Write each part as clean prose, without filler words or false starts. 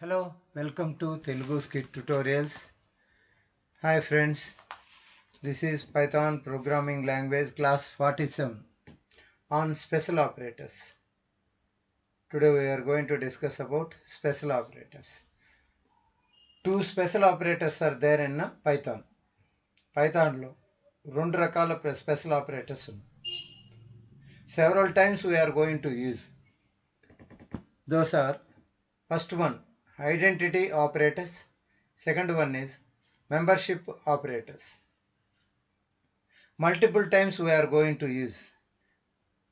Hello, welcome to Telugu Scit tutorials. Hi friends, this is Python programming language class 47 on special operators. Today we are going to discuss about special operators. Two special operators are there in Python. Pythonలో రెండు రకాల special operators ఉన్నాయి. Several times we are going to use. Those are first one identity operators, second one is membership operators. Multiple times we are going to use.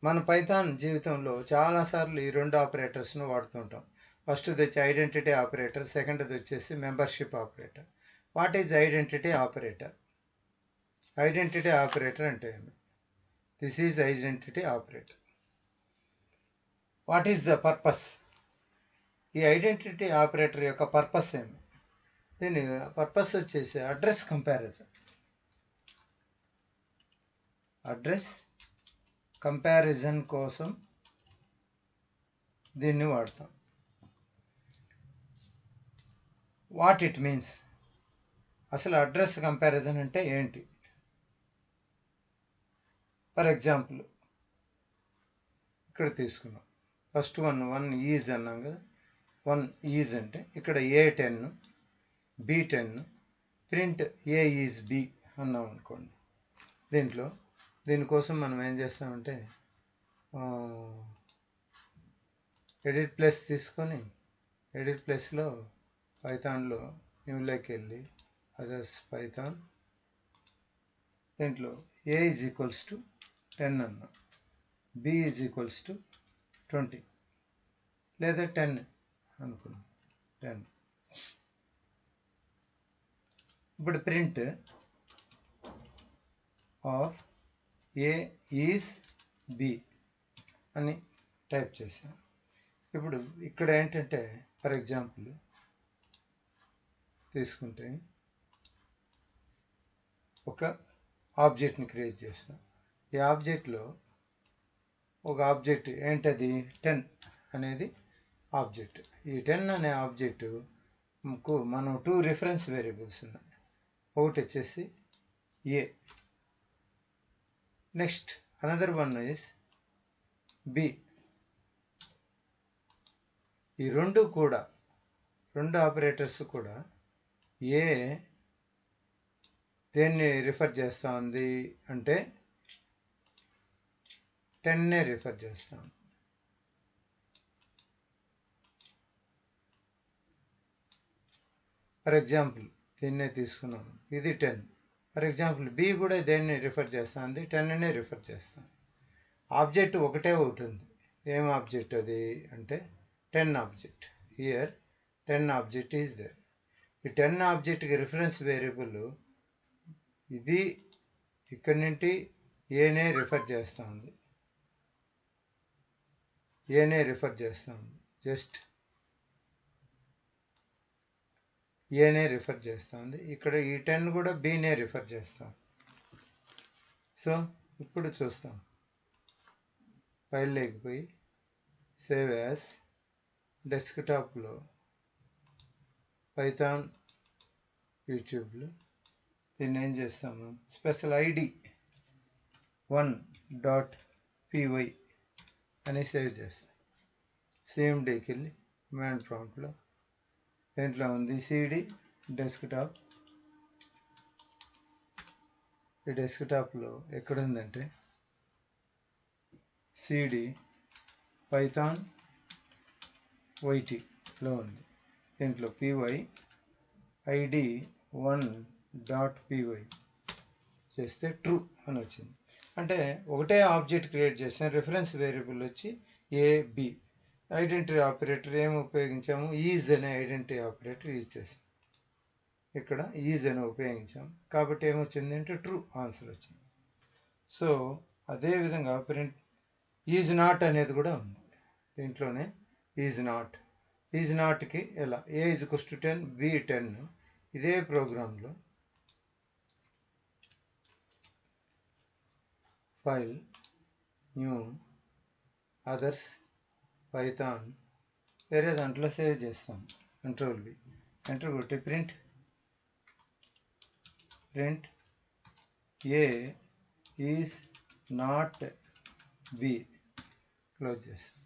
మన Python జీవితంలో చాలాసార్లు ఈ రెండు ఆపరేటర్స్ను వాడుతుంటాం. ఫస్ట్ది వచ్చి ఐడెంటిటీ ఆపరేటర్, సెకండ్ది వచ్చేసి membership operator. What is identity operator? Identity operator అంటే ఏమి? This is identity operator. What is the purpose? ఈ ఐడెంటిటీ ఆపరేటర్ యొక్క పర్పస్ ఏమి? దీని పర్పస్ వచ్చేసి అడ్రస్ కంపారిజన్. అడ్రస్ కంపారిజన్ కోసం దీన్ని వాడతాం. What it means? అసలు అడ్రస్ కంపారిజన్ అంటే ఏంటి? ఫర్ ఎగ్జాంపుల్ ఇక్కడ తీసుకున్నాం. ఫస్ట్ వన్ ఈజ్ అన్నాం కదా. వన్ ఈజ్ అంటే ఇక్కడ A10 B10 print A is B అన్నాం అనుకోండి. దీనికోసం మనం ఏం చేస్తామంటే ఎడిట్ ప్లస్ తీసుకొని ఎడిట్ ప్లస్లో పైథాన్లో న్యూలోకి వెళ్ళి అదర్స్ పైథాన్ దీంట్లో A ఈజ్ ఈక్వల్స్ టు 10 అన్నాం, B ఈజ్ ఈక్వల్స్ టు 20 లేదా 10 అనుకున్నాం. 10. ఇప్పుడు print of A is B అని టైప్ చేసాం. ఇప్పుడు ఇక్కడ ఏంటంటే ఫర్ ఎగ్జాంపుల్ తీసుకుంటే ఒక ఆబ్జెక్ట్ని క్రియేట్ చేసినాం. ఈ ఆబ్జెక్ట్లో ఒక ఆబ్జెక్ట్ ఏంటది? 10 అనేది ఆబ్జెక్ట్. ఈ 10 అనే ఆబ్జెక్టుకు మనం 2 రిఫరెన్స్ వేరియబుల్స్ ఉన్నాయి. ఒకటి వచ్చేసి A, next another one is B. ఈ రెండు ఆపరేటర్స్ కూడా ఏ దేన్ని రిఫర్ చేస్తూ ఉంది అంటే 10నే రిఫర్ చేస్తాం. ఫర్ ఎగ్జాంపుల్ దీన్నే తీసుకున్నాం, ఇది 10. ఫర్ ఎగ్జాంపుల్ బి కూడా దేన్ని రిఫర్ చేస్తుంది? 10నే రిఫర్ చేస్తాం. ఆబ్జెక్ట్ ఒకటే ఉంటుంది. ఏం ఆబ్జెక్ట్ అది అంటే 10 object. Here 10 object is there. ఈ 10 ఆబ్జెక్ట్కి రిఫరెన్స్ వేరియబుల్ ఇది ఇక్కడి నుండి ఏనే రిఫర్ చేస్తుంది. ఏనే రిఫర్ చేస్తుంది, జస్ట్ ఏనే రిఫర్ చేస్తుంది. ఇక్కడ ఈ 10 కూడా బీనే రిఫర్ చేస్తాం. సో ఇప్పుడు చూస్తాం. ఫైల్ లేకపోయి సేవ్ యాజ్ డెస్క్టాప్లో పైథాన్ యూట్యూబ్లో దీన్ని ఏం చేస్తాము? స్పెషల్ ఐడి 1.py అని సేవ్ చేస్తాం. సిఎండికి వెళ్ళి కమాండ్ ప్రాంప్ట్లో దీంట్లో ఉంది సిడి డెస్క్టాప్. ఈ డెస్క్టాప్లో ఎక్కడుందంటే సిడి పైథాన్ వైటీలో ఉంది. దీంట్లో py id 1.py చేస్తే ట్రూ అని వచ్చింది. అంటే ఒకటే ఆబ్జెక్ట్ క్రియేట్ చేసాం. రిఫరెన్స్ వేరియబుల్ వచ్చి ఏబి. ఐడెంటిటీ ఆపరేటర్ ఏమి ఉపయోగించాము? ఈజ్ అనే ఐడెంటిటీ ఆపరేటర్ యూజ్ చేసాం. ఇక్కడ ఈజ్ అని ఉపయోగించాం కాబట్టి ఏమొచ్చింది అంటే ట్రూ ఆన్సర్ వచ్చింది. సో అదేవిధంగా ప్రింట్ ఈజ్ నాట్ అనేది కూడా ఉంది. దీంట్లోనే ఈజ్ నాట్కి ఎలా? ఏ ఈజ్ ఈక్వల్స్ టు 10 బి 10. ఇదే ప్రోగ్రాంలో ఫైల్ న్యూ అదర్స్ పైథాన్ వేరే దాంట్లో సేవ్ చేస్తాం. కంట్రోల్ వి, ఎంటర్ కొట్టి print A is not B close చేస్తాం.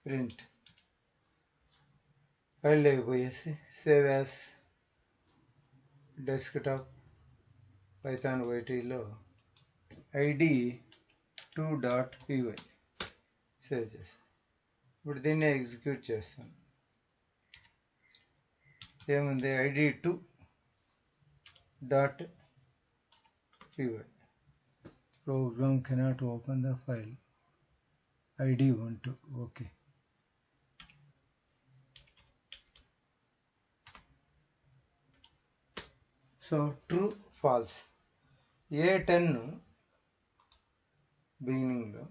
ప్రింట్ ఫైల్ లేకపోయేసి సేవ్ యాస్ డెస్క్టాప్ పైథాన్ వైటీలో id2.py సేవ్ చేస్తాను. ఇప్పుడు దీన్ని ఎగ్జిక్యూట్ చేస్తాను. ఏముంది id2.py program cannot open the file id12 okay. So true false A10 బిగినింగ్లో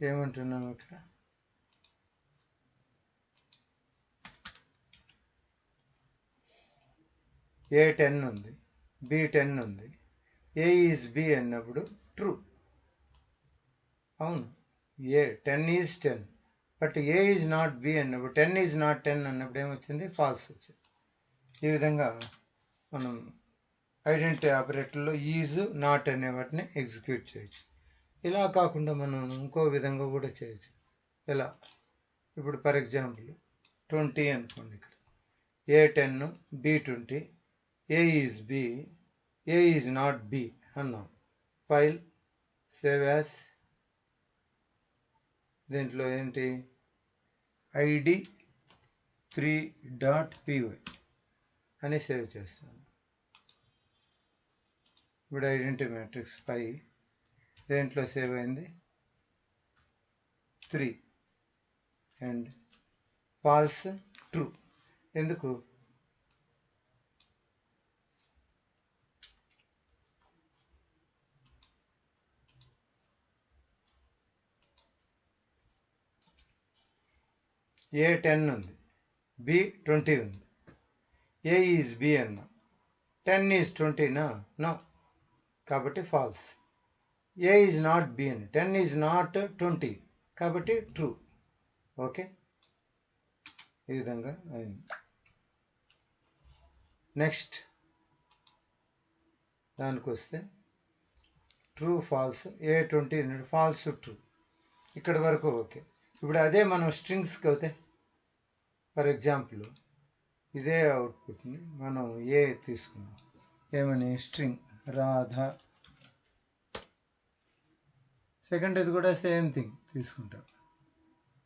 ఏమంటున్నాము ఇక్కడ A10 ఉంది, B10 ఉంది. A ఈజ్ B అన్నప్పుడు ట్రూ. అవును, A10 is 10, but A is not B అన్నప్పుడు 10 ఈజ్ నాట్ 10 అన్నప్పుడు ఏమొచ్చింది? ఫాల్స్ వచ్చింది. ఈ విధంగా మనం ఐడెంటిటీ ఆపరేటర్లో ఈజ్ నాట్ అనే వాటిని ఎగ్జిక్యూట్ చేయొచ్చు. ఇలా కాకుండా మనం ఇంకో విధంగా కూడా చేయొచ్చు. ఎలా? ఇప్పుడు ఫర్ ఎగ్జాంపుల్ 20 అనుకోండి. ఇక్కడ A10 B20 A is B A is not B అన్నాం. ఫైల్ సేవ్ యాస్, దీంట్లో ఏంటి id3.py అని సేవ్ చేస్తాను. ఇప్పుడు ఐడెంటిటీ మ్యాట్రిక్స్ 5 దేంట్లో సేవ్ అయింది? 3 అండ్ ఫాల్స్ ట్రూ. ఎందుకు? A10 ఉంది, B20 ఉంది. A ఈజ్ B అన్నా, 10 ఈజ్ 20నా? నో, కాబట్టి false. A is not B అని, 10 ఈజ్ నాట్ 20 కాబట్టి ట్రూ. ఓకే, ఈ విధంగా అయింది. నెక్స్ట్ దానికి వస్తే true false A20 false true. ఇక్కడ వరకు ఓకే. ఇప్పుడు అదే మనం స్ట్రింగ్స్కి అవుతే ఫర్ ఎగ్జాంపుల్ ఇదే అవుట్పుట్ని మనం ఏ తీసుకున్నాం. ఏమని? స్ట్రింగ్ రాధ. సెకండ్ ఇది కూడా సేమ్ థింగ్ తీసుకుంటాం.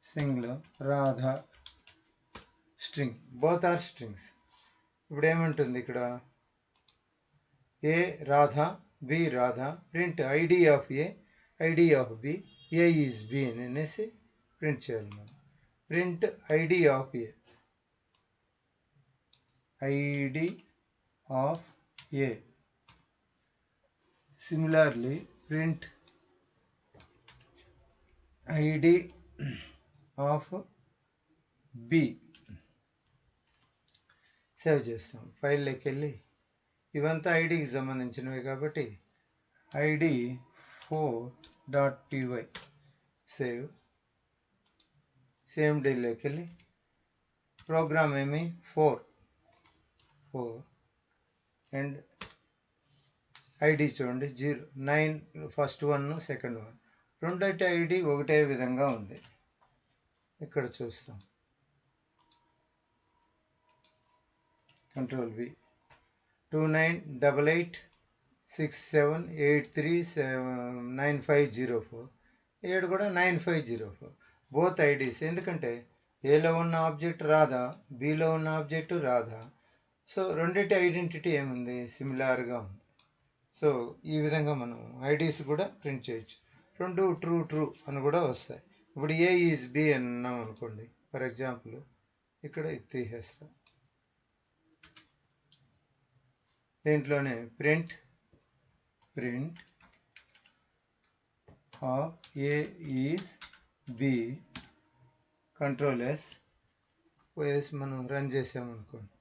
స్ట్రింగ్లో Radha string, both are strings. ఇప్పుడు ఏమంటుంది ఇక్కడ? A Radha B Radha, print ID of A ID of B A is B అని అనేసి ప్రింట్ చేయాలి మనం. Print ID of A ID of A. Similarly print ID of B. Save చేస్తాం. ఫైల్లోకి వెళ్ళి ఇవంతా ఐడికి సంబంధించినవి కాబట్టి id4.py సేవ్. సేమ్ డీలోకి వెళ్ళి ప్రోగ్రామ్ ఏమి 4 అండ్ ఐడి చూడండి 0 9 ఫస్ట్ 1 సెకండ్ 1 రెండటి ఐడి ఒకటే విధంగా ఉంది. ఇక్కడ చూస్తాం కంట్రోల్ వి 298867839504 ఏడు కూడా 9504 బోత్ ఐడీస్. ఎందుకంటే ఏలో ఉన్న ఆబ్జెక్ట్ రాధా, బిలో ఉన్న ఆబ్జెక్టు రాధా. సో రెండింటి ఐడెంటిటీ ఏముంది? సిమిలర్గా ఉంది. సో ఈ విధంగా మనం ఐడీస్ కూడా ప్రింట్ చేయొచ్చు. రెండు ట్రూ ట్రూ అని కూడా వస్తాయి. ఇప్పుడు ఏ ఈజ్ బి అన్నాం అనుకోండి ఫర్ ఎగ్జాంపుల్, ఇక్కడ ఇది తీసేస్తాం. దీంట్లోనే print of A is be control yes మనం రన్ చేసామనుకోండి.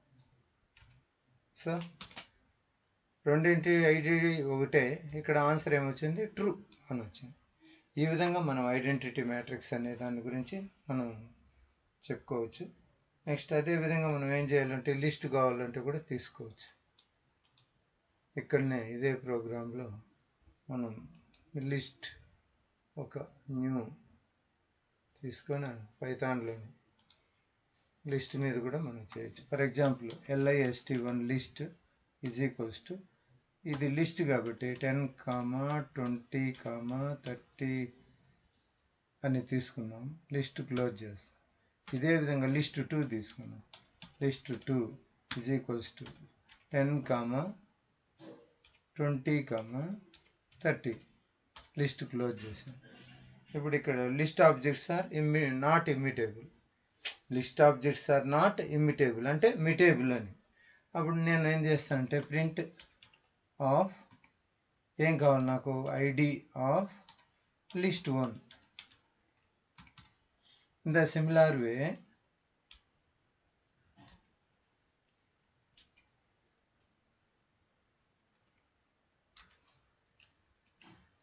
సో రెండింటి ఐడి ఒకటే, ఇక్కడ ఆన్సర్ ఏమొచ్చింది ట్రూ అని వచ్చింది. ఈ విధంగా మనం ఐడెంటిటీ మ్యాట్రిక్స్ అనే దాని గురించి మనం చెప్పుకోవచ్చు. నెక్స్ట్ అదేవిధంగా మనం ఏం చేయాలంటే లిస్ట్ కావాలంటే కూడా తీసుకోవచ్చు. ఇక్కడనే ఇదే ప్రోగ్రాంలో మనం లిస్ట్ ఒక న్యూ తీసుకొని పైథాన్లోని లిస్ట్ మీద కూడా మనం చేయొచ్చు. For example list1 list is equals to, ఇది లిస్ట్ కాబట్టి 10, 20, 30 అని తీసుకున్నాం. లిస్ట్ క్లోజ్ చేస్తాం. ఇదే విధంగా లిస్ట్ 2 తీసుకున్నాం. List 2 is equals to 10, 20, 30 list close చేసాం. ఇప్పుడు ఇక్కడ list objects are not immutable. List objects are not immutable అంటే మ్యూటేబుల్ అని. అప్పుడు నేను ఏం చేస్తానంటే ప్రింట్ ఆఫ్ ఏం కావాలి నాకు, ID of list1. In the similar way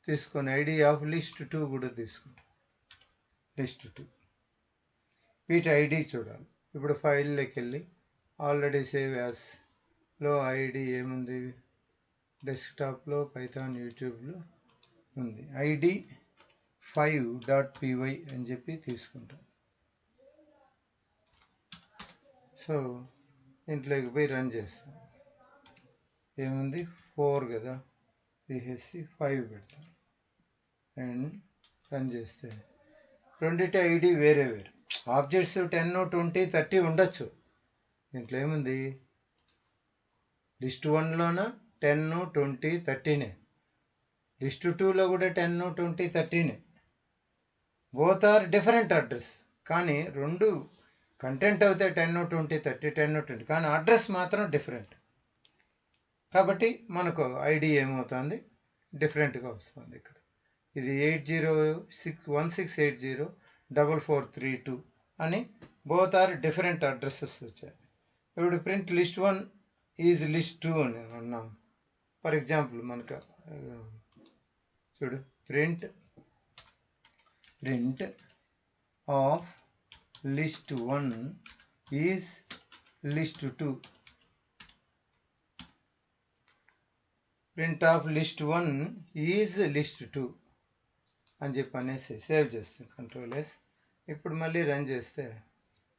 తీసుకొని ఐడి ఆఫ్ list2 కూడా తీసుకుంటాం. list2 వీటి ఐడి చూడాలి. ఇప్పుడు ఫైల్లోకి వెళ్ళి ఆల్రెడీ సేవ్ యాజ్లో ఐడి ఏముంది, డెస్క్టాప్లో పైథాన్ యూట్యూబ్లో ఉంది. ఐడి 5.py అని చెప్పి తీసుకుంటాం. సో ఇంట్లోకి పోయి రన్ చేస్తాం. ఏముంది 4 కదా, తీసేసి 5 పెడతాం అండ్ రన్ చేస్తే రెండింటి ఐడి వేరే వేరే. ఆబ్జెక్ట్స్ 10, 20, 30 ఉండొచ్చు. దీంట్లో ఏముంది, లిస్ట్ 1లోన 10, 20, 30నే, లిస్ట్ 2లో కూడా 10, 20, 30నే. బోత్ ఆర్ డిఫరెంట్ అడ్రస్, కానీ రెండు కంటెంట్ అవుతాయి 10, 20, 30, 10, 20, కానీ అడ్రస్ మాత్రం డిఫరెంట్. కాబట్టి మనకు ఐడి ఏమవుతుంది, డిఫరెంట్గా వస్తుంది. ఇక్కడ ఇది 16804432 అని బోత్ ఆర్ డిఫరెంట్ అడ్రస్సెస్ వచ్చాయి. ఇప్పుడు ప్రింట్ list1 ఈజ్ list2 అని అన్నాం. ఫర్ ఎగ్జాంపుల్ మనకు చూడు, print of list1 is list2. Print of list1 is list2 అని చెప్పి అనేసి సేవ్ చేస్తాం. Ctrl+S. ఇప్పుడు మళ్ళీ రన్ చేస్తే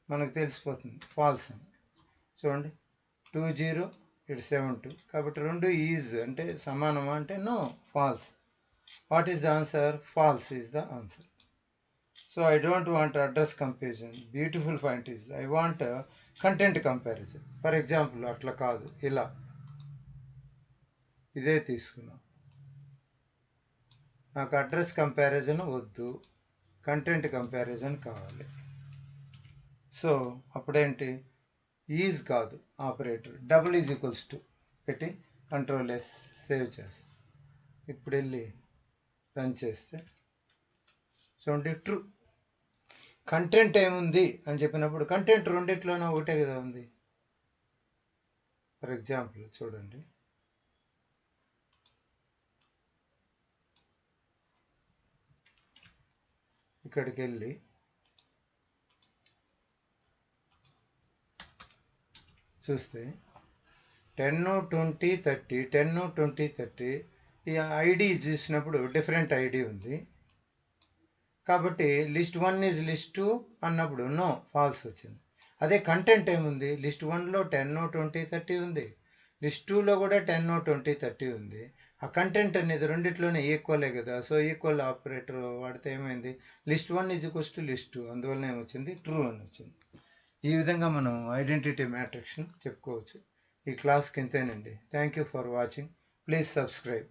మనకు తెలిసిపోతుంది ఫాల్స్ అని. చూడండి 20 ఇటు 72, కాబట్టి రెండు ఈజ్ అంటే సమానమా అంటే no, false. What is the answer, false is the answer. So I don't want address comparison. Beautiful point is I want content comparison. For example అట్లా కాదు, ఇలా ఇదే తీసుకున్నాం. నాకు అడ్రస్ కంపారిజన్ వద్దు, కంటెంట్ కంపారిజన్ కావాలి. సో అప్పుడేంటి, ఈజ్ కాదు operator, double is equals to పెట్టి Ctrl+S సేవ్ చేస్తాం. ఇప్పుడు వెళ్ళి రన్ చేస్తే చూడండి ట్రూ. కంటెంట్ ఏముంది అని చెప్పినప్పుడు కంటెంట్ రెండిట్లోనే ఒకటే కదా ఉంది. ఫర్ ఎగ్జాంపుల్ చూడండి, ఇక్కడికి వెళ్ళి చూస్తే 10, 20, 30, 10, 20, 30 ఈ ఐడి చూసినప్పుడు డిఫరెంట్ ఐడి ఉంది. కాబట్టి list1 ఈజ్ list2 అన్నప్పుడు నో, ఫాల్స్ వచ్చింది. అదే కంటెంట్ ఏముంది, list1లో 10, 20, 30 ఉంది, list2లో కూడా 10, 20, 30 ఉంది. ఆ కంటెంట్ అనేది రెండిట్లోనే ఈక్వలే కదా. సో ఈక్వల్ ఆపరేటర్ వాడితే ఏమైంది, list1 is equals to list2, అందువల్ల ఏమొచ్చింది, ట్రూ అని వచ్చింది. ఈ విధంగా మనం ఐడెంటిటీ మ్యాట్రిక్స్ని చెప్పుకోవచ్చు. ఈ క్లాస్కి ఇంతేనండి. Thank you for watching. Please subscribe.